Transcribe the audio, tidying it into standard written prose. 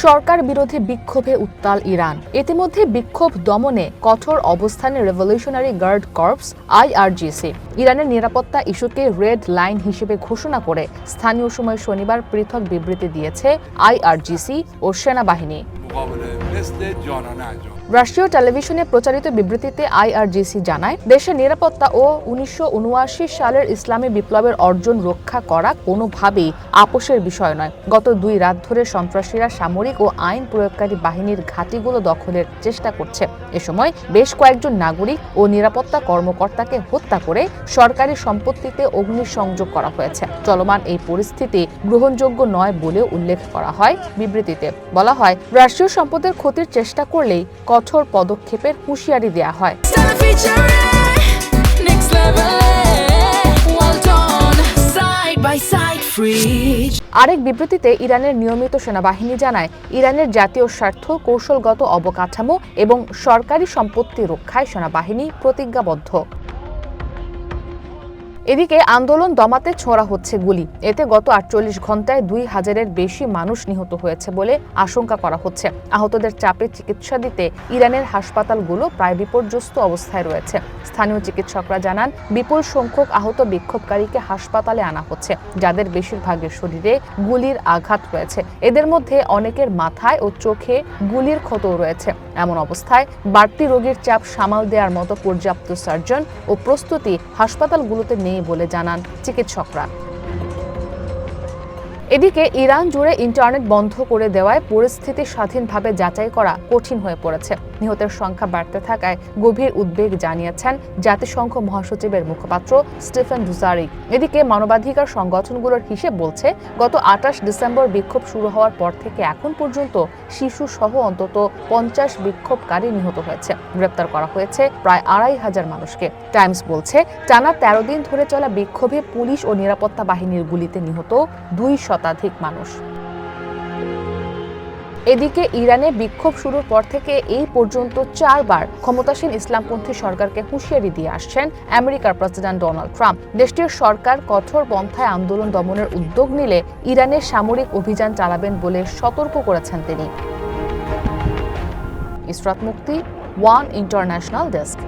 সরকার বিরোধী বিক্ষোভে উত্তাল ইরান। ইতিমধ্যে বিক্ষোভ দমনে কঠোর অবস্থানে রেভলিউশনারি গার্ড কর্পস আইআরজিসি ইরানের নিরাপত্তা ইস্যুকে রেড লাইন হিসেবে ঘোষণা করে স্থানীয় সময় শনিবার পৃথক বিবৃতি দিয়েছে আইআরজিসি ও সেনাবাহিনী। রাষ্ট্রীয় টেলিভিশনে প্রচারিত বিবৃতিতে আইআরজিসি জানায়, দেশের নিরাপত্তা ও 1979 সালের ইসলামী বিপ্লবের অর্জন রক্ষা করা কোনোভাবেই আপোষের বিষয় নয়। গত 2 রাত ধরে সন্ত্রাসীরা সামরিক ও আইন প্রয়োগকারী বাহিনীর ঘাঁটিগুলো দখলের চেষ্টা করছে। এ সময় বেশ কয়েকজন নাগরিক ও নিরাপত্তা কর্মকর্তাকে হত্যা করে সরকারি সম্পত্তিতে অগ্নিসংযোগ করা হয়েছে। চলমান এই পরিস্থিতি গ্রহণযোগ্য নয় বলেও উল্লেখ করা হয় বিবৃতিতে। বলা হয়, রাষ্ট্রীয় সম্পদের ক্ষতির চেষ্টা করলেই কঠোর পদক্ষেপের হুঁশিয়ারি দেয়া হয়। আরেক বিবৃতিতে ইরানের নিয়মিত সেনাবাহিনী জানায়, ইরানের জাতীয় স্বার্থ, কৌশলগত অবকাঠামো এবং সরকারি সম্পত্তি রক্ষায় সেনাবাহিনী প্রতিজ্ঞাবদ্ধ। এদিকে আন্দোলন দমাতে ছোড়া হচ্ছে গুলি। এতে গত 48 ঘন্টায় 2000-এর বেশি মানুষ নিহত হয়েছে বলে আশঙ্কা করা হচ্ছে। আহতদের চাপে চিকিৎসা দিতে ইরানের হাসপাতালগুলো প্রায় বিপর্যস্ত অবস্থায় রয়েছে। স্থানীয় চিকিৎসকরা জানান, বিপুল সংখ্যক আহত বিক্ষোভকারীকে হাসপাতালে আনা হচ্ছে, যাদের বেশিরভাগের শরীরে গুলির আঘাত রয়েছে। এদের মধ্যে অনেকের মাথায় ও চোখে গুলির ক্ষতও রয়েছে। এমন অবস্থায় বাড়তি রোগীর চাপ সামাল দেওয়ার মতো পর্যাপ্ত সার্জন ও প্রস্তুতি হাসপাতালগুলোতে নেই বলে জানান চিকিৎসকরা। এদিকে ইরান জুড়ে ইন্টারনেট বন্ধ করে দেওয়ায় পরিস্থিতি স্বাধীনভাবে যাচাই করা কঠিন হয়ে পড়েছে। নিহতের সংখ্যা বাড়তে থাকায় গভীর উদ্বেগ জানিয়েছেন জাতিসংঘ মহাসচিবের মুখপাত্র স্টিফেন দুজারিক। এদিকে মানবাধিকার সংগঠনগুলোর হিসেব বলছে, গত 28 ডিসেম্বর বিক্ষোভ শুরু হওয়ার পর থেকে এখন পর্যন্ত শিশু সহ অন্তত 50 বিক্ষোভকারী নিহত হয়েছে। গ্রেপ্তার করা হয়েছে প্রায় 2500 মানুষকে। টাইমস বলছে, টানা 13 দিন ধরে চলা বিক্ষোভে পুলিশ ও নিরাপত্তা বাহিনীর গুলিতে নিহত 2 শতাধিক মানুষ। এদিকে ইরানে বিক্ষোভ শুরুর পর থেকে এই পর্যন্ত 4 বার ক্ষমতাসীন ইসলামপন্থী সরকারকে হুঁশিয়ারি দিয়ে আসছেন আমেরিকার প্রেসিডেন্ট ডোনাল্ড ট্রাম্প। দেশটির সরকার কঠোর পন্থায় আন্দোলন দমনের উদ্যোগ নিলে ইরানে সামরিক অভিযান চালাবেন বলে সতর্ক করেছেন তিনি। ইসরাত মুক্তি, ওয়ান ইন্টারন্যাশনাল ডেস্ক।